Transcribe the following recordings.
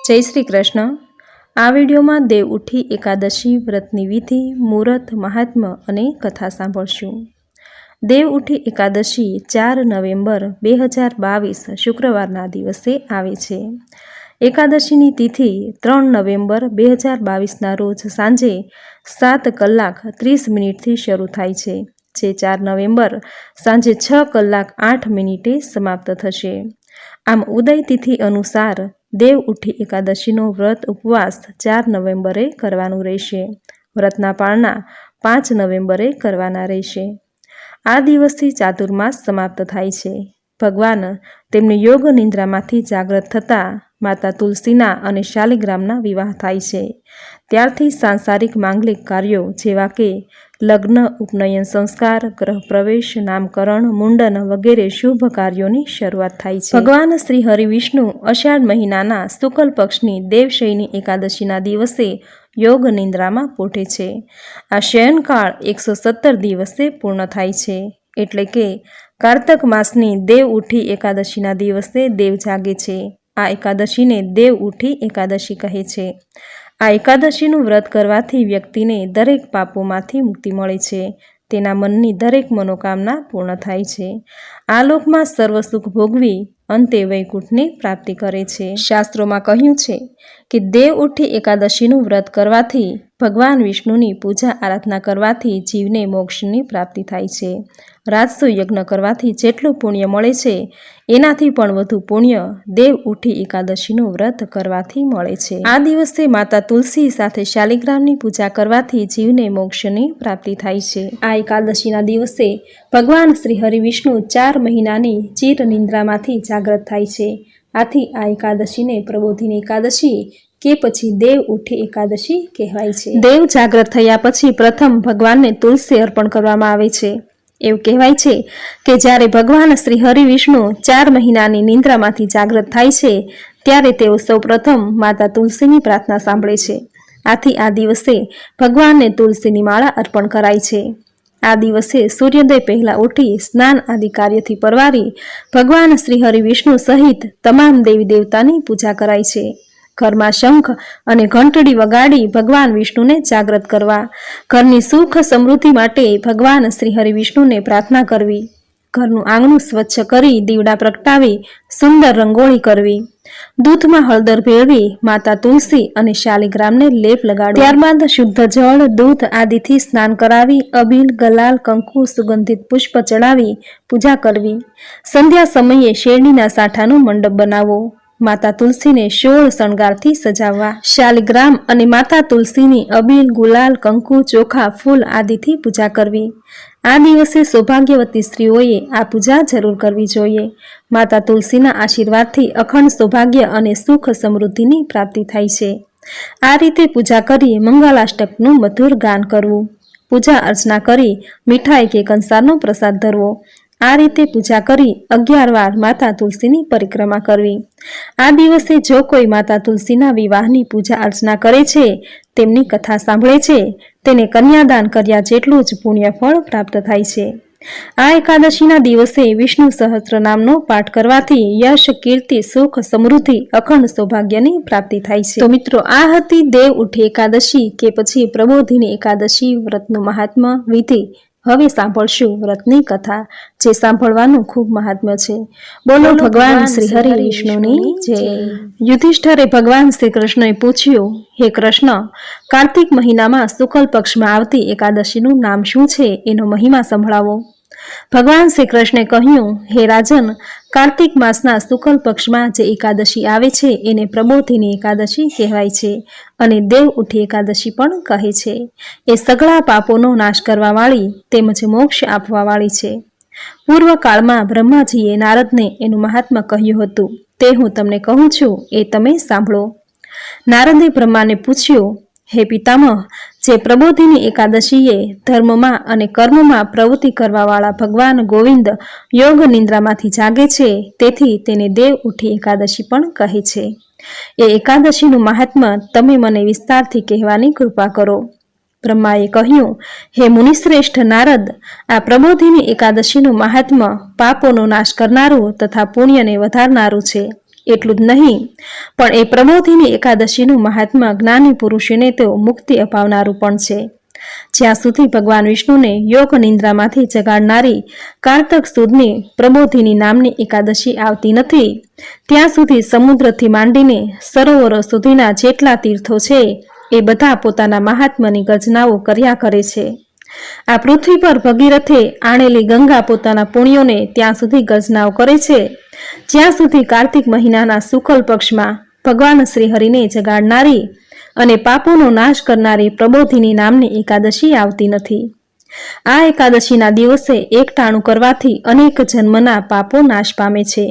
જય શ્રી કૃષ્ણ। આ વિડીયોમાં દેવ ઉઠી એકાદશી વ્રતની વિધિ, મુહૂર્ત, મહાત્મ્ય અને કથા સાંભળશું। દેવ ઉઠી એકાદશી 4 નવેમ્બર 2022 શુક્રવારના દિવસે આવે છે। એકાદશીની તિથિ 3 નવેમ્બર 2022ના રોજ સાંજે 7:30 શરૂ થાય છે, જે 4 નવેમ્બર સાંજે 6:08 સમાપ્ત થશે। આમ ઉદય તિથિ અનુસાર દેવ ઉઠી એકાદશીનો વ્રત ઉપવાસ 4 નવેમ્બરે કરવાનું રહેશે। વ્રતના પાળના 5 નવેમ્બરે કરવાના રહેશે। આ દિવસથી ચાતુર્માસ સમાપ્ત થાય છે। ભગવાન તેમની યોગ નિંદ્રામાંથી જાગ્રત થતાં માતા તુલસીના અને શાલિગ્રામના વિવાહ થાય છે। ત્યારથી સાંસારિક માંગલિક કાર્યો જેવા કે લગ્ન, ઉપનયન સંસ્કાર, ગ્રહ પ્રવેશ, નામકરણ, મુંડન વગેરે શુભ કાર્યોની શરૂઆત થાય છે। ભગવાન શ્રી હરિ વિષ્ણુ અષાઢ મહિનાના શુક્લ પક્ષની દેવશયની એકાદશીના દિવસે યોગ નિંદ્રામાં પોઢે છે। આ શયનકાળ 117 દિવસે પૂર્ણ થાય છે, એટલે કે કારતક માસની દેવ ઉઠી એકાદશીના દિવસે દેવ જાગે છે। આ એકાદશીને દેવ ઉઠી એકાદશી કહે છે। આ એકાદશીનું વ્રત કરવાથી વ્યક્તિને દરેક પાપોમાંથી મુક્તિ મળે છે। તેના મનની દરેક મનોકામના પૂર્ણ થાય છે। આ લોકમાં સર્વ સુખ ભોગવી અંતે વૈકુંઠની પ્રાપ્તિ કરે છે। શાસ્ત્રોમાં કહ્યું છે કે દેવ ઉઠી એકાદશીનું વ્રત કરવાથી, ભગવાન વિષ્ણુની પૂજા આરાધના કરવાથી જીવને મોક્ષની પ્રાપ્તિ થાય છે। રાજસુ યજ્ઞ કરવાથી જેટલું પુણ્ય મળે છે એનાથી પણ વધુ પુણ્ય દેવ ઉઠી એકાદશીનું વ્રત કરવાથી મળે છે। આ દિવસે માતા તુલસી સાથે શાલિગ્રામની પૂજા કરવાથી જીવને મોક્ષની પ્રાપ્તિ થાય છે। આ એકાદશીના દિવસે ભગવાન શ્રી હરિ વિષ્ણુ 4 મહિનાની ચિર નિંદ્રામાંથી જાગ્રત થાય છે। આથી આ એકાદશીને પ્રબોધિની એકાદશી કે પછી દેવ ઉઠી એકાદશી કહેવાય છે। દેવ જાગ્રત થયા પછી પ્રથમ ભગવાનને તુલસી અર્પણ કરવામાં આવે છે। એવું કહેવાય છે કે જ્યારે ભગવાન શ્રી હરિ વિષ્ણુ 4 મહિનાની નિંદ્રામાંથી જાગ્રત થાય છે ત્યારે તેઓ સૌ પ્રથમ માતા તુલસીની પ્રાર્થના સાંભળે છે। આથી આ દિવસે ભગવાનને તુલસીની માળા અર્પણ કરાય છે। આ દિવસે સૂર્યોદય પહેલા ઉઠી સ્નાન આદિ કાર્યથી પરવારી ભગવાન શ્રી હરિ વિષ્ણુ સહિત તમામ દેવી દેવતાની પૂજા કરાય છે। ઘરમાં શંખ અને ઘંટડી વગાડી ભગવાન વિષ્ણુને જાગ્રત કરવા, ઘરની સુખ સમૃદ્ધિ માટે ભગવાન શ્રી હરિ વિષ્ણુને પ્રાર્થના કરવી, ઘરનું આંગણું સ્વચ્છ કરી દીવડા પ્રગટાવી સુંદર રંગોળી કરવી, દૂધમાં હળદર ભેળવી માતા તુલસી અને શાલિગ્રામને લેપ લગાડવો, ત્યારબાદ શુદ્ધ જળ, દૂધ આદિથી સ્નાન કરાવી અબીલ, ગલાલ, કંકુ, સુગંધિત પુષ્પ ચડાવી પૂજા કરવી, સંધ્યા સમયે શેરડીના સાંઠાનો મંડપ બનાવવો, માતા તુલસીને 16 શણગારથી સજાવવા, શાલિગ્રામ અને માતા તુલસીની અબીલ, ગુલાલ, કંકુ, ચોખા, ફૂલ આદિથી પૂજા કરવી। આ દિવસે સૌભાગ્યવતી સ્ત્રીઓએ આ પૂજા જરૂર કરવી જોઈએ। માતા તુલસીના આશીર્વાદથી અખંડ સૌભાગ્ય અને સુખ સમૃદ્ધિની પ્રાપ્તિ થાય છે। આ રીતે પૂજા કરી મંગલાષ્ટકનું મધુર ગાન કરવું, પૂજા અર્ચના કરી મીઠાઈ કે કંસારનો પ્રસાદ ધરવો। આ રીતે પૂજા કરી 11 વાર માતા તુલસીની પરિક્રમા કરવી। આ દિવસે જો કોઈ માતા તુલસીના વિવાહની પૂજા અર્ચના કરે છે, તેમની કથા સાંભળે છે, તેને કન્યાદાન કર્યા જેટલું જ પુણ્ય ફળ પ્રાપ્ત થાય છે। આ એકાદશીના દિવસે વિષ્ણુ સહસ્ત્ર નામનો પાઠ કરવાથી યશ, કીર્તિ, સુખ, સમૃદ્ધિ, અખંડ સૌભાગ્યની પ્રાપ્તિ થાય છે। તો મિત્રો, આ હતી દેવ ઉઠી એકાદશી કે પછી પ્રબોધિની એકાદશી વ્રતનું મહાત્મ્ય, વિધિ। હવે સાંભળશું વ્રતની કથા, જે સાંભળવાનું ખૂબ મહાત્મ્ય છે। બોલો ભગવાન શ્રી હરિ વિષ્ણુની જય। યુધિષ્ઠરે ભગવાન શ્રી કૃષ્ણને પૂછ્યું, હે કૃષ્ણ, કાર્તિક મહિનામાં શુક્લ પક્ષમાં આવતી એકાદશીનું નામ શું છે, એનો મહિમા સંભળાવો। ભગવાન શ્રી કૃષ્ણે કહ્યું, હે રાજન, કાર્તિક માસના શુક્લ પક્ષમાં જે એકાદશી આવે છે એને પ્રબોધિની એકાદશી કહેવાય છે અને દેવ ઉઠી એકાદશી પણ કહે છે। એ સઘળા પાપોનો નાશ કરવા વાળી તેમજ મોક્ષ આપવા વાળી છે। પૂર્વ કાળમાં બ્રહ્માજીએ નારદને એનું મહાત્મ્ય કહ્યું હતું, તે હું તમને કહું છું, એ તમે સાંભળો। નારદે બ્રહ્માને પૂછ્યું, હે પિતામહ, જે પ્રબોધિની એકાદશીએ ધર્મમાં અને કર્મમાં પ્રવૃત્તિ કરવાવાળા ભગવાન ગોવિંદ યોગ નિંદ્રામાંથી જાગે છે, તેથી તેને દેવ ઉઠી એકાદશી પણ કહે છે। એ એકાદશીનું મહાત્મ્ય તમે મને વિસ્તારથી કહેવાની કૃપા કરો। બ્રહ્માએ કહ્યું, હે મુનિશ્રેષ્ઠ નારદ, આ પ્રબોધિની એકાદશીનું મહાત્મ્ય પાપોનો નાશ કરનારું તથા પુણ્યને વધારનારું છે। એટલું જ નહીં, પણ એ પ્રબોધિની એકાદશીનું મહાત્મા જ્ઞાની પુરુષોને તો મુક્તિ અપાવનારું પણ છે. જ્યાં સુધી ભગવાન વિષ્ણુને યોગ નિંદ્રામાંથી જગાડનારી કારતક સુદની પ્રબોધિની નામની એકાદશી આવતી નથી, ત્યાં સુધી સમુદ્રથી માંડીને સરોવરો સુધીના જેટલા તીર્થો છે એ બધા પોતાના મહાત્માની ગર્જનાઓ કર્યા કરે છે. આ પૃથ્વી પર ભગીરથે આણેલી ગંગા પોતાના પુણ્યોને ત્યાં સુધી ગર્જનાઓ કરે છે, જ્યાં સુધી કાર્તિક મહિનાના શુક્લ પક્ષમાં ભગવાન શ્રી હરિને જગાડનારી અને પાપોનો નાશ કરનારી પ્રબોધિની નામની એકાદશી આવતી નથી. આ એકાદશીના દિવસે એકટાણું કરવાથી અનેક જન્મના પાપો નાશ પામે છે.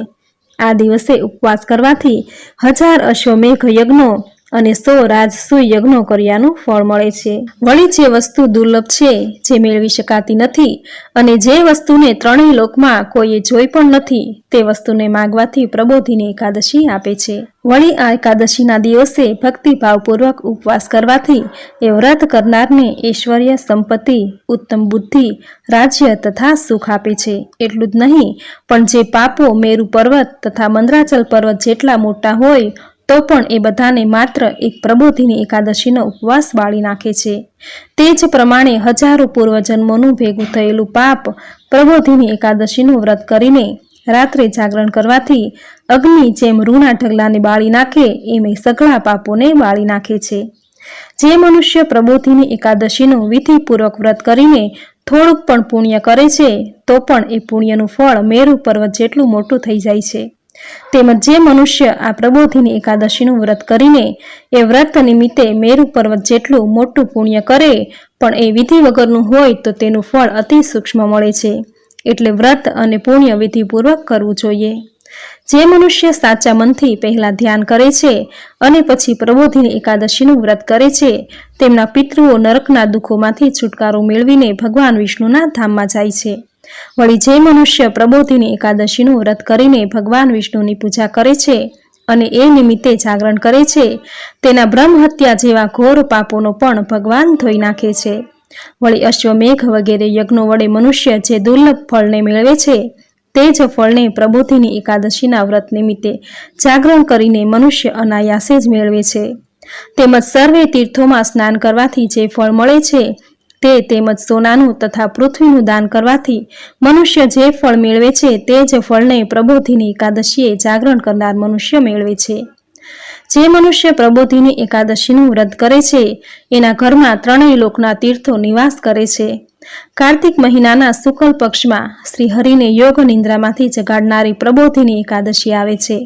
આ દિવસે ઉપવાસ કરવાથી 1000 અશ્વમેઘ યજ્ઞો અને 100 રાજસૂય યજ્ઞો કર્યાનું ફળ મળે છે. વળી જે વસ્તુ દુર્લભ છે, જે મેળવી શકાતી નથી અને જે વસ્તુને ત્રણેય લોકમાં કોઈએ જોઈ પણ નથી, તે વસ્તુને માગવાથી પ્રબોધિની એકાદશી આપે છે. વળી આ એકાદશીના દિવસે ભક્તિભાવપૂર્વક ઉપવાસ કરવાથી એ વ્રત કરનારને ઐશ્વર્ય, સંપત્તિ, ઉત્તમ બુદ્ધિ, રાજ્ય તથા સુખ આપે છે. એટલું જ નહીં, પણ જે પાપો મેરુ પર્વત તથા મંદરાચલ પર્વત જેટલા મોટા હોય તો પણ એ બધાને માત્ર એક પ્રબોધિની એકાદશીનો ઉપવાસ બાળી નાખે છે. તે જ પ્રમાણે હજારો પૂર્વજન્મોનું ભેગું થયેલું પાપ પ્રબોધિની એકાદશીનું વ્રત કરીને રાત્રે જાગરણ કરવાથી અગ્નિ જેમ રૂના ઢગલાને બાળી નાખે એમ સઘળા પાપોને બાળી નાખે છે. જે મનુષ્ય પ્રબોધિની એકાદશીનું વિધિપૂર્વક વ્રત કરીને થોડુંક પણ પુણ્ય કરે છે તો પણ એ પુણ્યનું ફળ મેરુ પર્વત જેટલું મોટું થઈ જાય છે. તેમજ જે મનુષ્ય આ પ્રબોધિની એકાદશીનું વ્રત કરીને એ વ્રત નિમિત્તે મેરુ પર્વત જેટલું મોટું પુણ્ય કરે પણ એ વિધિ વગરનું હોય તો તેનું ફળ અતિ સૂક્ષ્મ મળે છે. એટલે વ્રત અને પુણ્ય વિધિપૂર્વક કરવું જોઈએ. જે મનુષ્ય સાચા મનથી પહેલા ધ્યાન કરે છે અને પછી પ્રબોધિની એકાદશીનું વ્રત કરે છે, તેમના પિતૃઓ નરકના દુઃખોમાંથી છુટકારો મેળવીને ભગવાન વિષ્ણુના ધામમાં જાય છે. વળી જે મનુષ્ય પ્રબોધિની એકાદશીનું વ્રત કરીને ભગવાન વિષ્ણુની પૂજા કરે છે અને એ નિમિત્તે જાગરણ કરે છે, તેના બ્રહ્મ હત્યા જેવા ઘોર પાપોનો પણ ભગવાન ધોઈ નાખે છે. વળી અશ્વમેઘ વગેરે યજ્ઞો વડે મનુષ્ય જે દુર્લભ ફળને મેળવે છે, તે જ ફળને પ્રબોધિની એકાદશીના વ્રત નિમિત્તે જાગરણ કરીને મનુષ્ય અનાયાસે જ મેળવે છે. તેમજ સર્વે તીર્થોમાં સ્નાન કરવાથી જે ફળ મળે છે, તે તેમજ સોનાનું તથા પૃથ્વીનું દાન કરવાથી મનુષ્ય જે ફળ મેળવે છે, તે જ ફળને પ્રબોધિની એકાદશીએ જાગરણ કરનાર મનુષ્ય મેળવે છે. જે મનુષ્ય પ્રબોધિની એકાદશીનું વ્રત કરે છે, એના ઘરમાં ત્રણેય લોકના તીર્થો નિવાસ કરે છે. કાર્તિક મહિનાના શુક્લ પક્ષમાં શ્રી હરિને યોગ નિંદ્રામાંથી જગાડનારી પ્રબોધિની એકાદશી આવે છે.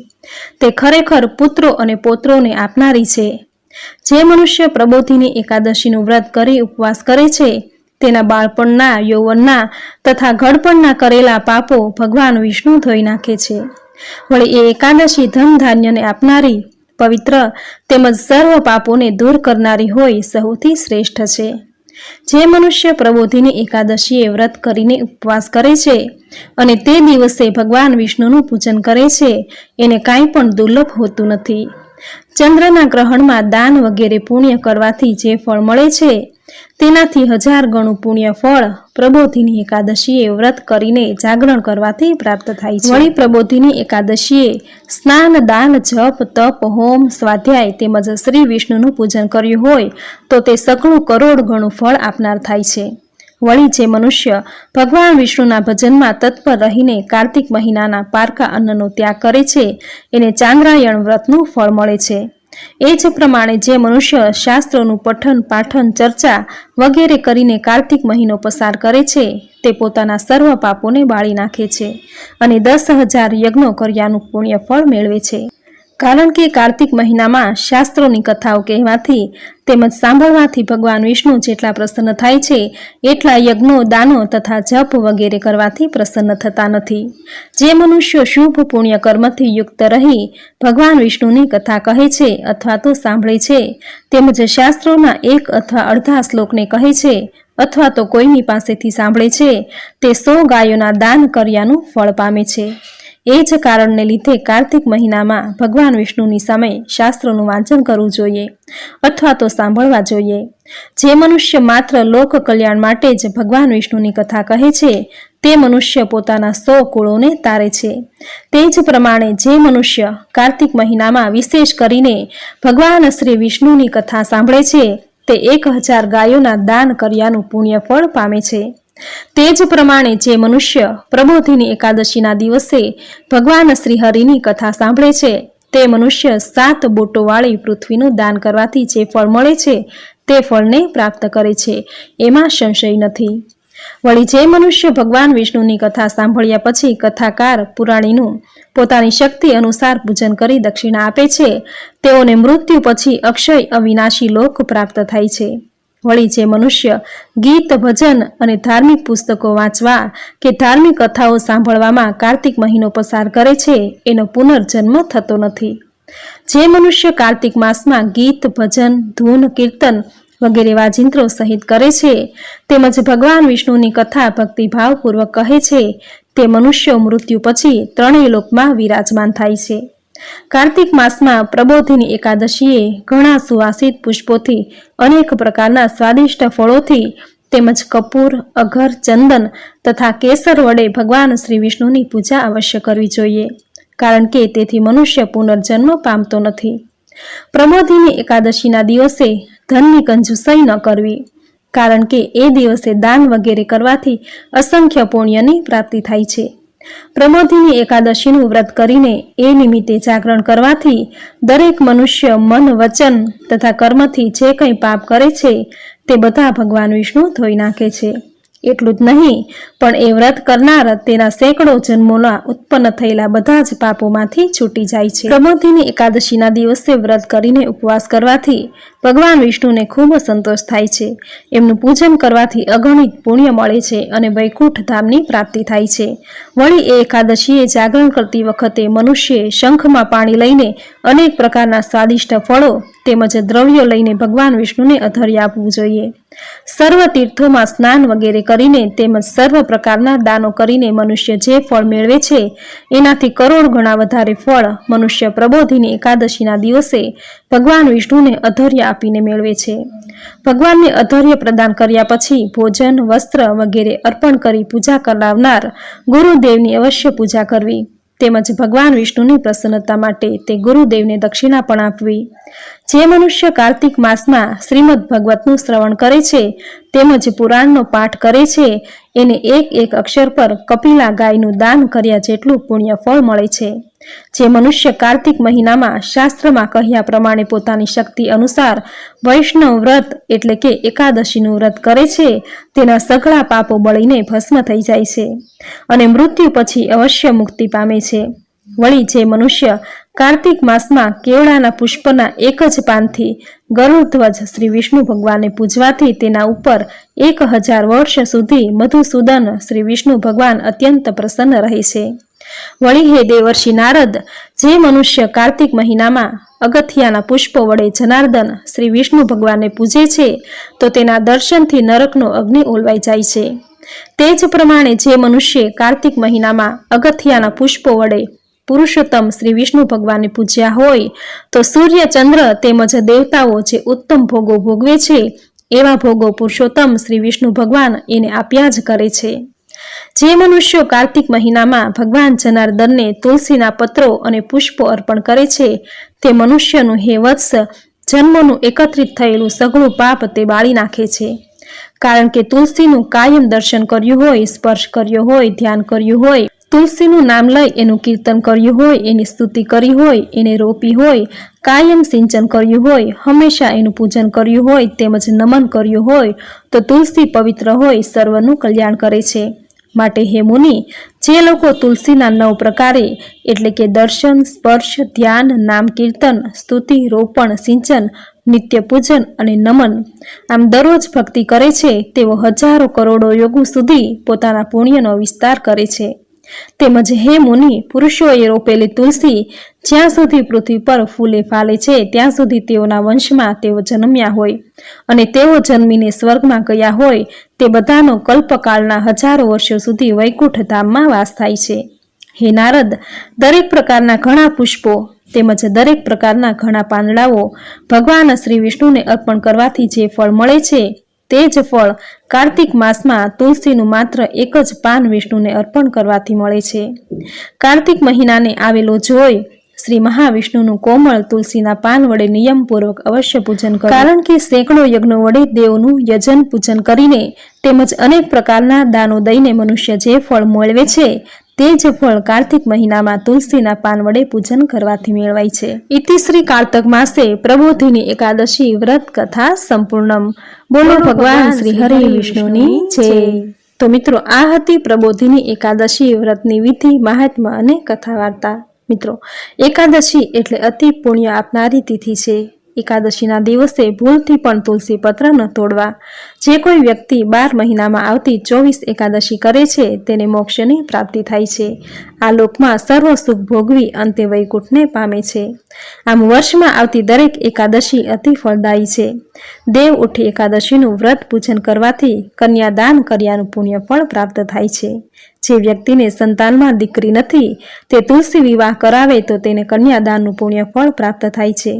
તે ખરેખર પુત્રો અને પૌત્રોને આપનારી છે. જે મનુષ્ય પ્રબોધિની એકાદશીનું વ્રત કરી ઉપવાસ કરે છે, તેના બાળપણના, યૌવનના તથા ઘડપણના કરેલા પાપો ભગવાન વિષ્ણુ ધોઈ નાખે છે. વળી એ એકાદશી ધન ધાન્યને આપનારી, પવિત્ર તેમજ સર્વ પાપોને દૂર કરનારી હોય સૌથી શ્રેષ્ઠ છે. જે મનુષ્ય પ્રબોધિની એકાદશીએ વ્રત કરીને ઉપવાસ કરે છે અને તે દિવસે ભગવાન વિષ્ણુનું પૂજન કરે છે, એને કાંઈ પણ દુર્લભ હોતું નથી. ચંદ્રના ગ્રહણમાં દાન વગેરે પુણ્ય કરવાથી જે ફળ મળે છે, તેનાથી 1000 ગણું પુણ્ય ફળ પ્રબોધિની એકાદશીએ વ્રત કરીને જાગરણ કરવાથી પ્રાપ્ત થાય છે. વળી પ્રબોધિની એકાદશીએ સ્નાન, દાન, જપ, તપ, હોમ, સ્વાધ્યાય તેમજ શ્રી વિષ્ણુનું પૂજન કર્યું હોય તો તે સઘળું કરોડ ગણું ફળ આપનાર થાય છે. વળી જે મનુષ્ય ભગવાન વિષ્ણુના ભજનમાં તત્પર રહીને કાર્તિક મહિનાના પારકા અન્નનો ત્યાગ કરે છે, એને ચાંદ્રાયણ વ્રતનું ફળ મળે છે. એ જ પ્રમાણે જે મનુષ્ય શાસ્ત્રોનું પઠન, પાઠન, ચર્ચા વગેરે કરીને કાર્તિક મહિનો પસાર કરે છે, તે પોતાના સર્વ પાપોને બાળી નાખે છે અને 10,000 યજ્ઞો કર્યાનું પુણ્ય ફળ મેળવે છે. કારણ કે કાર્તિક મહિનામાં શાસ્ત્રોની કથાઓ કહેવાથી તેમજ સાંભળવાથી ભગવાન વિષ્ણુ જેટલા પ્રસન્ન થાય છે, એટલા યજ્ઞો, દાનો તથા જપ વગેરે કરવાથી પ્રસન્ન થતા નથી. જે મનુષ્યો શુભ પુણ્ય કર્મથી યુક્ત રહી ભગવાન વિષ્ણુની કથા કહે છે અથવા તો સાંભળે છે, તેમજ શાસ્ત્રોના એક અથવા અડધા શ્લોકને કહે છે અથવા તો કોઈની પાસેથી સાંભળે છે, તે 100 ગાયોના દાન કર્યાનું ફળ પામે છે. એ જ કારણને લીધે કાર્તિક મહિનામાં ભગવાન વિષ્ણુની સામે શાસ્ત્રોનું વાંચન કરવું જોઈએ અથવા તો સાંભળવા જોઈએ. જે મનુષ્ય માત્ર લોક કલ્યાણ માટે જ ભગવાન વિષ્ણુની કથા કહે છે, તે મનુષ્ય પોતાના 100 કુળોને તારે છે. તે જ પ્રમાણે જે મનુષ્ય કાર્તિક મહિનામાં વિશેષ કરીને ભગવાન શ્રી વિષ્ણુની કથા સાંભળે છે તે 1000 ગાયોના દાન કર્યાનું પુણ્ય ફળ પામે છે. તે જ પ્રમાણે જે મનુષ્ય પ્રબોધિની એકાદશીના દિવસે ભગવાન શ્રી હરિની કથા સાંભળે છે તે મનુષ્ય 7 બોટોવાળી પૃથ્વીનું દાન કરવાથી જે ફળ મળે છે તે ફળને પ્રાપ્ત કરે છે, એમાં સંશય નથી. વળી જે મનુષ્ય ભગવાન વિષ્ણુની કથા સાંભળ્યા પછી કથાકાર પુરાણીનું પોતાની શક્તિ અનુસાર પૂજન કરી દક્ષિણા આપે છે તેઓને મૃત્યુ પછી અક્ષય અવિનાશી લોક પ્રાપ્ત થાય છે. વળી જે મનુષ્ય ગીત, ભજન અને ધાર્મિક પુસ્તકો વાંચવા કે ધાર્મિક કથાઓ સાંભળવામાં કાર્તિક મહિનો પસાર કરે છે એનો પુનર્જન્મ થતો નથી. જે મનુષ્ય કાર્તિક માસમાં ગીત, ભજન, ધૂન, કીર્તન વગેરે વાજિંત્રો સહિત કરે છે તેમજ ભગવાન વિષ્ણુની કથા ભક્તિભાવપૂર્વક કહે છે તે મનુષ્યો મૃત્યુ પછી 3 લોકમાં વિરાજમાન થાય છે. કાર્તિક માસમાં પ્રબોધિની એકાદશીએ ઘણા સુવાસિત પુષ્પોથી, અનેક પ્રકારના સ્વાદિષ્ટ ફળોથી તેમજ કપૂર, અગર, ચંદન તથા કેસર વડે ભગવાન શ્રી વિષ્ણુની પૂજા અવશ્ય કરવી જોઈએ, કારણ કે તેથી મનુષ્ય પુનર્જન્મ પામતો નથી. પ્રબોધિની એકાદશીના દિવસે ધનની કંજૂસાઈ ન કરવી, કારણ કે એ દિવસે દાન વગેરે કરવાથી અસંખ્ય પુણ્યની પ્રાપ્તિ થાય છે. પ્રબોધિની એકાદશીનું વ્રત કરીને એ નિમિત્તે જાગરણ કરવાથી દરેક મનુષ્ય મન, વચન તથા કર્મથી જે કંઈ પાપ કરે છે તે બધા ભગવાન વિષ્ણુ ધોઈ નાખે છે. એટલું જ નહીં પણ એ વ્રત કરનાર તેના સેંકડો જન્મોના ઉત્પન્ન થયેલા બધા જ પાપોમાંથી છૂટી જાય છે. પ્રબોધિની એકાદશીના દિવસે વ્રત કરીને ઉપવાસ કરવાથી ભગવાન વિષ્ણુને ખૂબ સંતોષ થાય છે. એમનું પૂજન કરવાથી અગણિત પુણ્ય મળે છે અને વૈકુંઠ ધામની પ્રાપ્તિ થાય છે. વળી એ એકાદશીએ જાગરણ કરતી વખતે મનુષ્યએ શંખમાં પાણી લઈને અનેક પ્રકારના સ્વાદિષ્ટ ફળો તેમજ દ્રવ્યો લઈને ભગવાન વિષ્ણુને અધર્ય આપવું જોઈએ. સર્વ તીર્થોમાં સ્નાન વગેરે કરીને તેમજ સર્વ પ્રકારના દાનો કરીને મનુષ્ય જે ફળ મેળવે છે એનાથી કરોડ ગણા વધારે ફળ મનુષ્ય પ્રબોધિની એકાદશીના દિવસે ભગવાન વિષ્ણુને અધર્ય આપીને મેળવે છે. ભગવાનને અધર્ય પ્રદાન કર્યા પછી ભોજન, વસ્ત્ર વગેરે અર્પણ કરી પૂજા કરાવનાર ગુરુદેવની અવશ્ય પૂજા કરવી તેમજ ભગવાન વિષ્ણુની પ્રસન્નતા માટે તે ગુરુદેવને દક્ષિણા પણ આપવી. જે મનુષ્ય કાર્તિક માસમાં શ્રીમદ ભગવતનું શ્રવણ કરે છે તેમજ પુરાણનો પાઠ કરે છે એને એક અક્ષર પર કપિલા ગાયનું દાન કર્યા જેટલું પુણ્ય ફળ મળે છે. જે મનુષ્ય કાર્તિક મહિનામાં શાસ્ત્રમાં કહ્યા પ્રમાણે પોતાની શક્તિ અનુસાર વૈષ્ણવ વ્રત એટલે કે એકાદશીનું વ્રત કરે છે તેના સઘળા પાપો બળીને ભસ્મ થઈ જાય છે અને મૃત્યુ પછી અવશ્ય મુક્તિ પામે છે. વળી જે મનુષ્ય કાર્તિક માસમાં કેવડાના પુષ્પના એક જ પાનથી ગરુડધ્વજ શ્રી વિષ્ણુ ભગવાનને પૂજવાથી તેના ઉપર 1000 વર્ષ સુધી મધુસૂદન શ્રી વિષ્ણુ ભગવાન અત્યંત પ્રસન્ન રહે છે. વળી હે દેવર્ષિ નારદ, જે મનુષ્ય કાર્તિક મહિનામાં અગથિયાના પુષ્પો વડે જનાર્દન શ્રી વિષ્ણુ ભગવાનને પૂજે છે તો તેના દર્શનથી નરકનો અગ્નિ ઓલવાઈ જાય છે. તે જ પ્રમાણે જે મનુષ્ય કાર્તિક મહિનામાં અગથિયાના પુષ્પો વડે પુરુષોત્તમ શ્રી વિષ્ણુ ભગવાનને પૂજ્યા હોય તો સૂર્ય, ચંદ્ર તેમજ દેવતાઓ જે ઉત્તમ ભોગો ભોગવે છે એવા ભોગો પુરુષોત્તમ શ્રી વિષ્ણુ ભગવાન એને આપ્યા જ કરે છે. જે મનુષ્યો કાર્તિક મહિનામાં ભગવાન જનાર્દનને તુલસીના પત્રો અને પુષ્પો અર્પણ કરે છે તે મનુષ્યનું હે વત્સ જન્મોનું એકત્રિત થયેલું સઘળું પાપ તે બાળી નાખે છે. કારણ કે તુલસીનું કાયમ દર્શન કર્યું હોય, સ્પર્શ કર્યો હોય, ધ્યાન કર્યું હોય, તુલસીનું નામ લઈ એનું કીર્તન કર્યું હોય, એની સ્તુતિ કરી હોય, એને રોપી હોય, કાયમ સિંચન કર્યું હોય, હંમેશા એનું પૂજન કર્યું હોય તેમજ નમન કર્યું હોય તો તુલસી પવિત્ર હોય સર્વનું કલ્યાણ કરે છે. માટે હે મુનિ, જે લોકો તુલસીના 9 પ્રકારે એટલે કે દર્શન, સ્પર્શ, ધ્યાન, નામ કીર્તન, સ્તુતિ, રોપણ, સિંચન, નિત્ય પૂજન અને નમન આમ દરરોજ ભક્તિ કરે છે તેઓ હજારો કરોડો યોગો સુધી પોતાના પુણ્યનો વિસ્તાર કરે છે. તેમજ હે મુનિ, પુરુષોએ રોપેલી તુલસી જ્યાં સુધી પૃથ્વી પર ફૂલે ફાલે છે ત્યાં સુધી તેઓના વંશમાં તેઓ જન્મ્યા હોય અને તેઓ જન્મીને સ્વર્ગમાં ગયા હોય તે બધાનો કલ્પકાળના હજારો વર્ષો સુધી વૈકુંઠ ધામમાં વાસ થાય છે. હે નારદ, દરેક પ્રકારના ઘણા પુષ્પો તેમજ દરેક પ્રકારના ઘણા પાંદડાઓ ભગવાન શ્રી વિષ્ણુને અર્પણ કરવાથી જે ફળ મળે છે તે જ ફળ કાર્તિક માસમાં તુલસીનું માત્ર એક જ પાન વિષ્ણુને અર્પણ કરવાથી મળે છે. કાર્તિક મહિનાને આવેલો જોઈ શ્રી મહાવિષ્ણુનું કોમળ તુલસીના પાન વડે નિયમપૂર્વક અવશ્ય પૂજન કરો, કારણ કે સેંકડો યજ્ઞો વડે દેવનું યજન પૂજન કરીને તેમજ અનેક પ્રકારના દાનો દઈને મનુષ્ય જે ફળ મેળવે છે તે જ ફળ કાર્તિક મહિનામાં તુલસીના પાન વડે પૂજન કરવાથી મેળવાય છે. ઇતિ શ્રી કાર્તક માસે પ્રબોધિની એકાદશી વ્રત કથા સંપૂર્ણમ. બોલો ભગવાન શ્રી હરિ વિષ્ણુની જય. તો મિત્રો, આ હતી પ્રબોધિની એકાદશી વ્રતની વિધિ, મહાત્મ્ય અને કથા વાર્તા. મિત્રો, એકાદશી એટલે અતિ પુણ્ય આપનારી તિથિ છે. એકાદશીના દિવસે ભૂલથી પણ તુલસી પત્ર ન તોડવા. જે કોઈ વ્યક્તિ 12 મહિનામાં આવતી 24 એકાદશી કરે છે તેને મોક્ષની પ્રાપ્તિ થાય છે. આ લોકમાં સર્વ સુખ ભોગવી અંતે વૈકુંઠને પામે છે. આમ વર્ષમાં આવતી દરેક એકાદશી અતિ ફળદાયી છે. દેવ ઉઠી એકાદશીનું વ્રત પૂજન કરવાથી કન્યાદાન કર્યાનું પુણ્ય ફળ પ્રાપ્ત થાય છે. જે વ્યક્તિને સંતાનમાં દીકરી નથી તે તુલસી વિવાહ કરાવે તો તેને કન્યાદાનનું પુણ્ય ફળ પ્રાપ્ત થાય છે.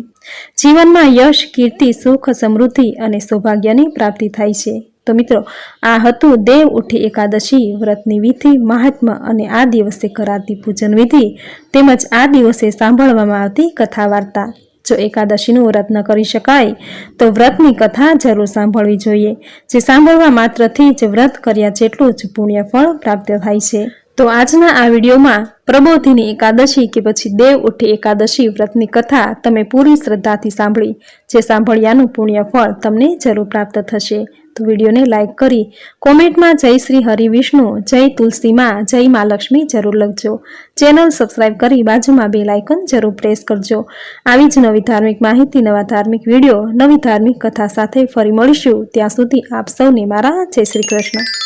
જીવનમાં યશ, કીર્તિ, સુખ, સમૃદ્ધિ અને સૌભાગ્યની પ્રાપ્તિ થાય છે. તો મિત્રો, આ હતું દેવ ઉઠી એકાદશી વ્રતની વિધિ, મહાત્મ્ય અને આ દિવસે કરાતી પૂજન વિધિ તેમજ આ દિવસે સાંભળવામાં આવતી કથા વાર્તા. જો એકાદશીનું વ્રત ન કરી શકાય તો વ્રતની કથા જરૂર સાંભળવી જોઈએ. જે સાંભળવા માત્રથી જ વ્રત કર્યા જેટલું જ પુણ્ય ફળ પ્રાપ્ત થાય છે. તો આજના આ વિડીયોમાં પ્રબોધિની એકાદશી કે પછી દેવ ઉઠી એકાદશી વ્રતની કથા તમે પૂરી શ્રદ્ધાથી સાંભળી. જે સાંભળ્યાનું પુણ્ય ફળ તમને જરૂર પ્રાપ્ત થશે. તો વિડીયોને લાઈક કરી કોમેન્ટમાં જય શ્રી હરિ વિષ્ણુ, જય તુલસી માં, જય મા લક્ષ્મી જરૂર લખજો. ચેનલ સબસ્ક્રાઇબ કરી બાજુમાં બેલ આઇકન જરૂર પ્રેસ કરજો. આવી જ નવી ધાર્મિક માહિતી, નવા ધાર્મિક વિડીયો, નવી ધાર્મિક કથા સાથે ફરી મળીશું. ત્યાં સુધી આપ સૌને મારા જય શ્રી કૃષ્ણ.